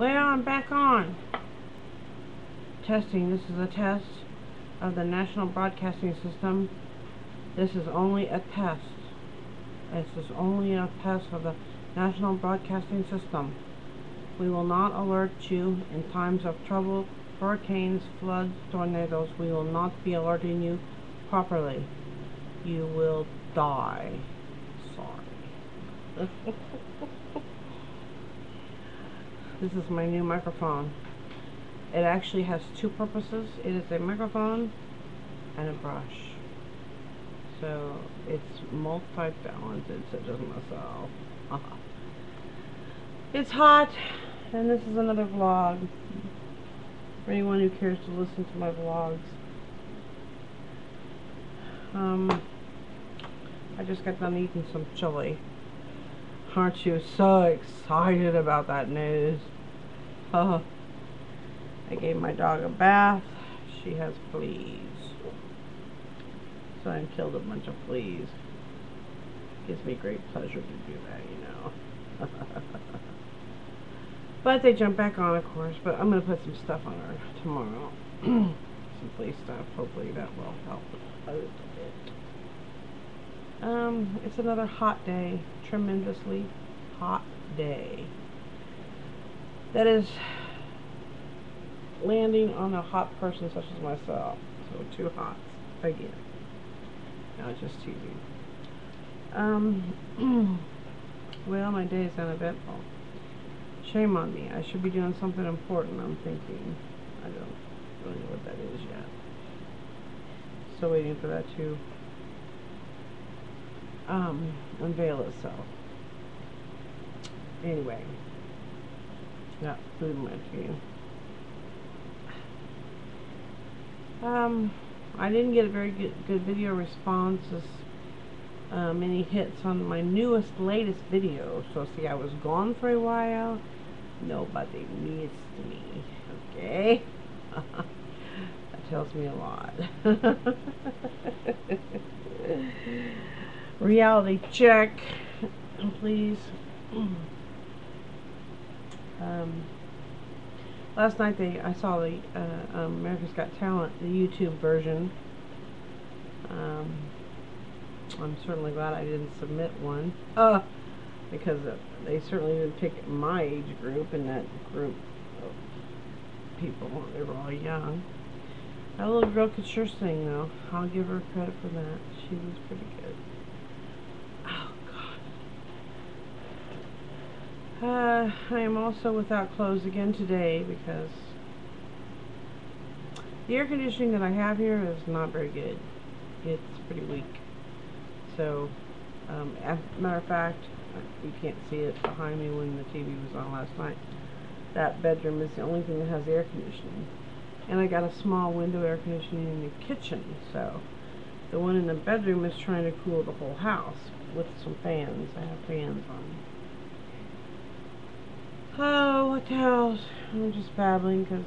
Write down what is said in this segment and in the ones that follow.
Well, I'm back on. Testing. This is a test of the National Broadcasting System. This is only a test. This is only a test of the National Broadcasting System. We will not alert you in times of trouble, hurricanes, floods, tornadoes. We will not be alerting you properly. You will die. Sorry. This is my new microphone. It actually has two purposes. It is a microphone and a brush. So it's multi-talented, so it doesn't mess up. It's hot, and this is another vlog for anyone who cares to listen to my vlogs. I just got done eating some chili. Aren't you so excited about that news? I gave my dog a bath. She has fleas. So I killed a bunch of fleas. Gives me great pleasure to do that, you know. But they jump back on, of course. But I'm going to put some stuff on her tomorrow. Some flea stuff. Hopefully that will help a little bit. It's another hot day. Tremendously hot day. That is landing on a hot person such as myself. So 2 hots again. No, just teasing. Well, my day is uneventful. Shame on me. I should be doing something important, I'm thinking. I don't really know what that is yet. Still waiting for that to unveil itself. Anyway. Got food in my teeth. I didn't get a very good video responses, many hits on my latest video. So see, I was gone for a while. Nobody missed me. Okay? That tells me a lot. Reality check, please. Last night I saw the America's Got Talent, the YouTube version. I'm certainly glad I didn't submit one, because they certainly didn't pick my age group in that group of people. They were all young. That little girl could sure sing, though. I'll give her credit for that. She was pretty good. Oh, God. I am also without clothes again today because the air conditioning that I have here is not very good. It's pretty weak. So, as a matter of fact, you can't see it behind me when the TV was on last night. That bedroom is the only thing that has air conditioning. And I got a small window air conditioning in the kitchen, so the one in the bedroom is trying to cool the whole house with some fans. I have fans on. Oh, what else? I'm just babbling because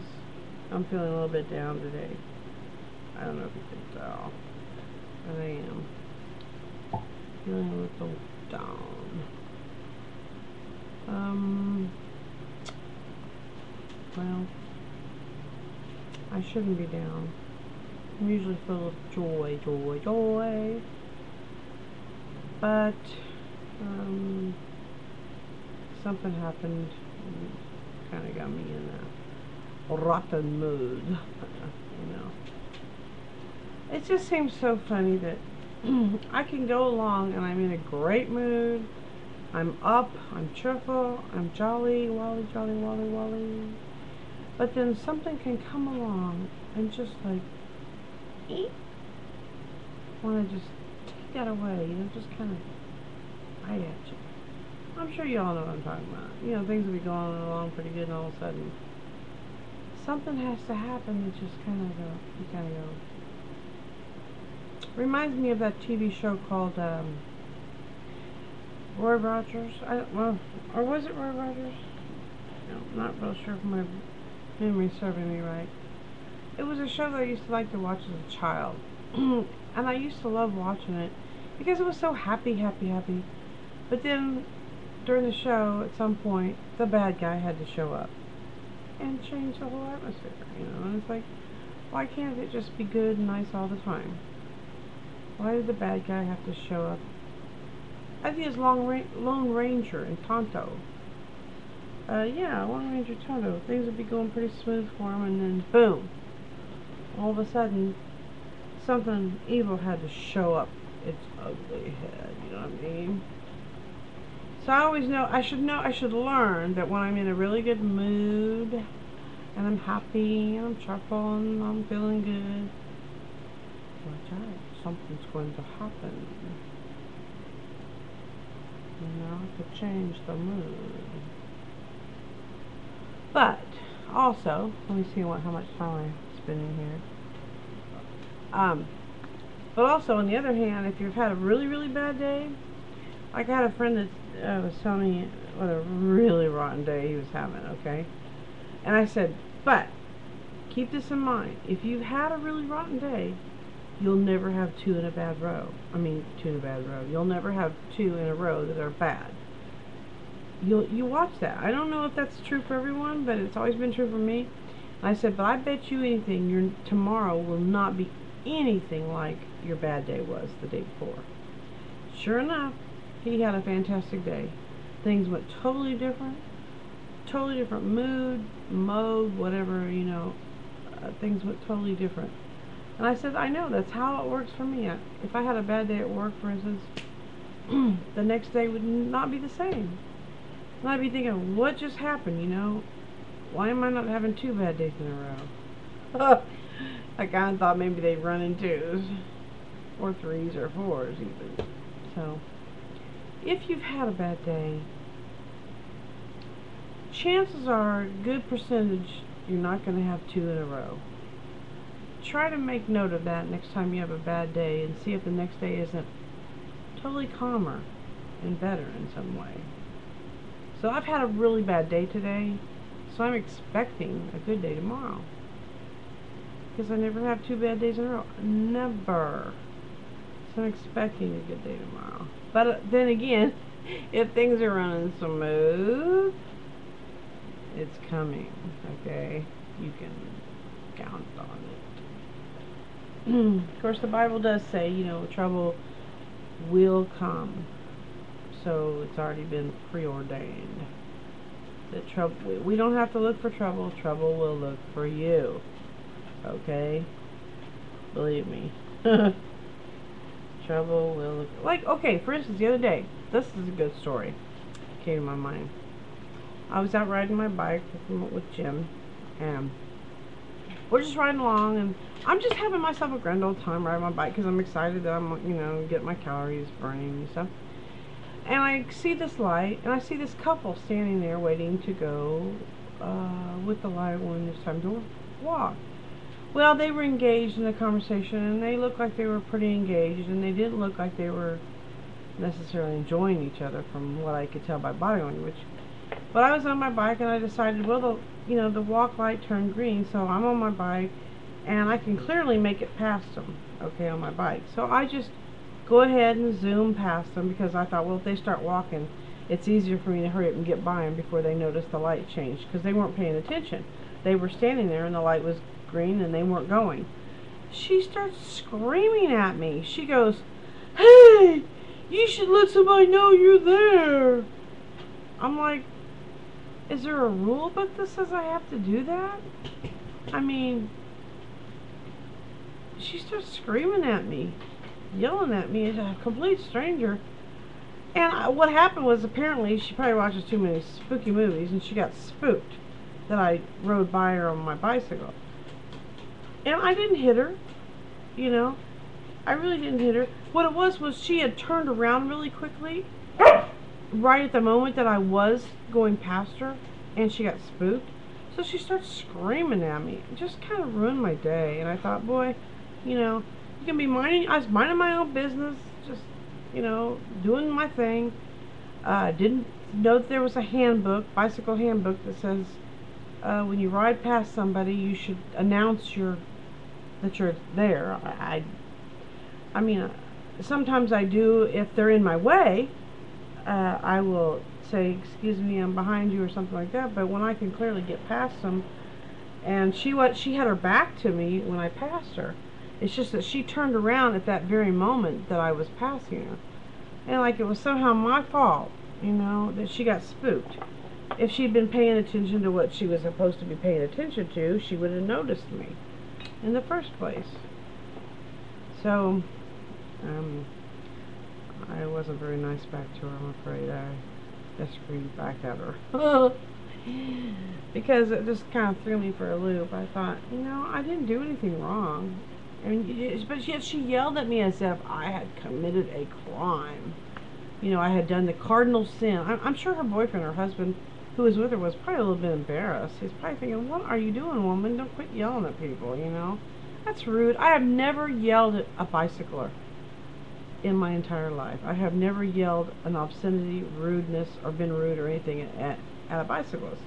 I'm feeling a little bit down today. I don't know if you can tell, but I am feeling a little down. Well, I shouldn't be down. I'm usually full of joy, joy, joy. But something happened and kind of got me in a rotten mood. You know, it just seems so funny that I can go along and I'm in a great mood. I'm up, I'm cheerful, I'm jolly, wally, jolly, wally, wally. But then something can come along and just like, want to just take that away, you know, just kind of bite at you. I'm sure you all know what I'm talking about. You know, things will be going along pretty good and all of a sudden something has to happen that just kind of go, you kind of go. Reminds me of that TV show called Roy Rogers. Or was it Roy Rogers? No, I'm not real sure if my memory serving me right. It was a show that I used to like to watch as a child. And I used to love watching it because it was so happy, happy, happy. But then during the show, at some point, the bad guy had to show up. and change the whole atmosphere, you know. And it's like, why can't it just be good and nice all the time? Why did the bad guy have to show up? I think it's Lone Ranger and Tonto. Yeah, Lone Ranger Tonto. Things would be going pretty smooth for him, and then boom, all of a sudden, something evil had to show up its ugly head. You know what I mean? So I always know. I should learn that when I'm in a really good mood, and I'm happy, and I'm cheerful, and I'm feeling good, watch out, something's going to happen. You know, to change the mood. But also, let me see how much time I'm spending here. But also, on the other hand, if you've had a really, really bad day, like I had a friend that was telling me what a really rotten day he was having, okay? And I said, but keep this in mind. If you've had a really rotten day, you'll never have two in a bad row. You'll never have two in a row that are bad. You watch that. I don't know if that's true for everyone, but it's always been true for me. And I said, but I bet you anything, your tomorrow will not be anything like your bad day was the day before. Sure enough, he had a fantastic day. Things went totally different mood, mode, whatever, you know, things went totally different. And I said, I know, that's how it works for me. If I had a bad day at work, for instance, the next day would not be the same. And I'd be thinking, what just happened, you know? Why am I not having two bad days in a row? I kind of thought maybe they'd run in twos, or threes, or fours even. So, if you've had a bad day, chances are a good percentage you're not going to have two in a row. Try to make note of that next time you have a bad day and see if the next day isn't totally calmer and better in some way. So I've had a really bad day today, so I'm expecting a good day tomorrow. Because I never have two bad days in a row. Never. So I'm expecting a good day tomorrow. But then again, if things are running smooth, it's coming, okay? You can count on it. Of course, the Bible does say, you know, trouble will come. So it's already been preordained. That trouble, we don't have to look for trouble. Trouble will look for you. Okay? Believe me. Trouble will look, like, okay, for instance, the other day, this is a good story. Came to my mind. I was out riding my bike with Jim, and we're just riding along, and I'm just having myself a grand old time riding my bike because I'm excited that I'm, you know, getting my calories burning and stuff. And I see this light, and I see this couple standing there waiting to go with the light when it's time to walk. Well, they were engaged in a conversation, and they looked like they were pretty engaged, and they didn't look like they were necessarily enjoying each other from what I could tell by body language. But I was on my bike, and I decided, well, the walk light turned green, so I'm on my bike, and I can clearly make it past them, okay, on my bike. So I just go ahead and zoom past them because I thought, well, if they start walking, it's easier for me to hurry up and get by them before they notice the light changed, because they weren't paying attention. They were standing there, and the light was green, and they weren't going. She starts screaming at me. She goes, "Hey, you should let somebody know you're there." I'm like, is there a rule book that says I have to do that? I mean, she starts screaming at me, yelling at me as a complete stranger. And what happened was, apparently she probably watches too many spooky movies, and she got spooked that I rode by her on my bicycle. And I didn't hit her, you know. I really didn't hit her. What it was she had turned around really quickly, right at the moment that I was going past her, and she got spooked. So she starts screaming at me. It just kind of ruined my day. And I thought, boy, you know, you can be I was minding my own business, just, you know, doing my thing. Didn't know that there was a handbook, bicycle handbook, that says when you ride past somebody, you should announce that you're there. I mean, sometimes I do if they're in my way. I will say, excuse me, I'm behind you or something like that, but when I can clearly get past them, and she had her back to me when I passed her. It's just that she turned around at that very moment that I was passing her. And like it was somehow my fault, you know, that she got spooked. If she'd been paying attention to what she was supposed to be paying attention to, she would have noticed me in the first place. So, I wasn't very nice back to her, I'm afraid. I just screamed back at her. Because it just kind of threw me for a loop. I thought, you know, I didn't do anything wrong. I mean, but yet she yelled at me as if I had committed a crime. You know, I had done the cardinal sin. I'm sure her boyfriend, her husband, who was with her, was probably a little bit embarrassed. He's probably thinking, what are you doing, woman? Don't quit yelling at people, you know? That's rude. I have never yelled at a bicycler in my entire life. I have never yelled an obscenity, rudeness, or been rude or anything at a bicyclist.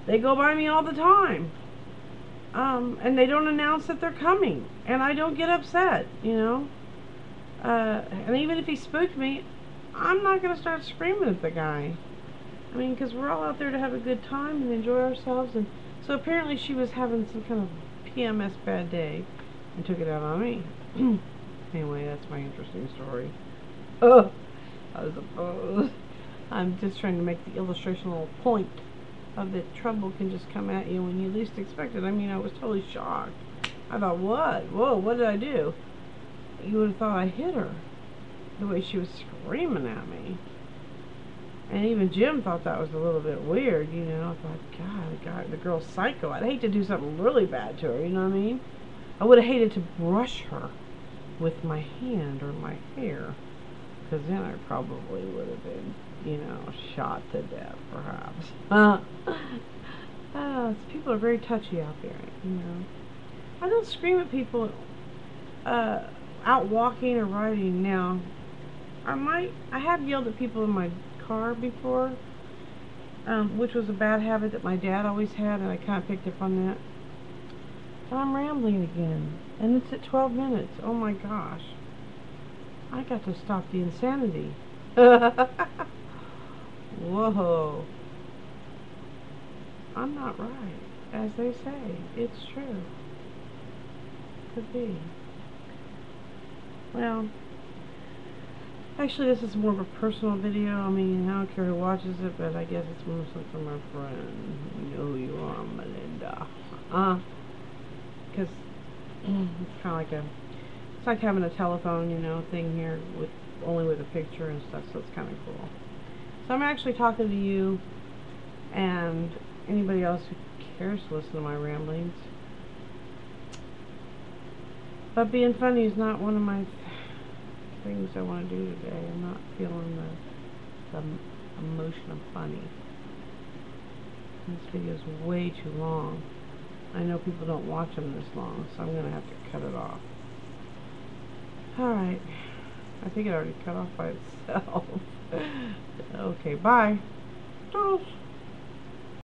They go by me all the time. And they don't announce that they're coming. And I don't get upset, you know? And even if he spooked me, I'm not going to start screaming at the guy. I mean, because we're all out there to have a good time and enjoy ourselves. And so apparently she was having some kind of PMS bad day and took it out on me. Anyway, that's my interesting story. Oh, I suppose. I'm just trying to make the illustrational point of that trouble can just come at you when you least expect it. I mean, I was totally shocked. I thought, what? Whoa, what did I do? You would have thought I hit her. The way she was screaming at me. And even Jim thought that was a little bit weird, you know. I thought, God, the girl's psycho. I'd hate to do something really bad to her, you know what I mean? I would have hated to brush her with my hand or my hair. Because then I probably would have been, you know, shot to death, perhaps. People are very touchy out there, you know. I don't scream at people out walking or riding now. I have yelled at people in my car before, which was a bad habit that my dad always had, and I kind of picked up on that. But I'm rambling again, and it's at 12 minutes. Oh my gosh. I got to stop the insanity. Whoa. I'm not right, as they say. It's true. Could be. Well, actually this is more of a personal video. I mean, I don't care who watches it, but I guess it's mostly for my friend. You know who you are, Melinda. Because it's kind of like it's like having a telephone, you know, thing here with only with a picture and stuff, so it's kind of cool. So I'm actually talking to you and anybody else who cares to listen to my ramblings. But being funny is not one of my things I want to do today. I'm not feeling the emotion of funny. This video is way too long. I know people don't watch them this long, so I'm going to have to cut it off. Alright. I think it already cut off by itself. Okay, bye. Toodles.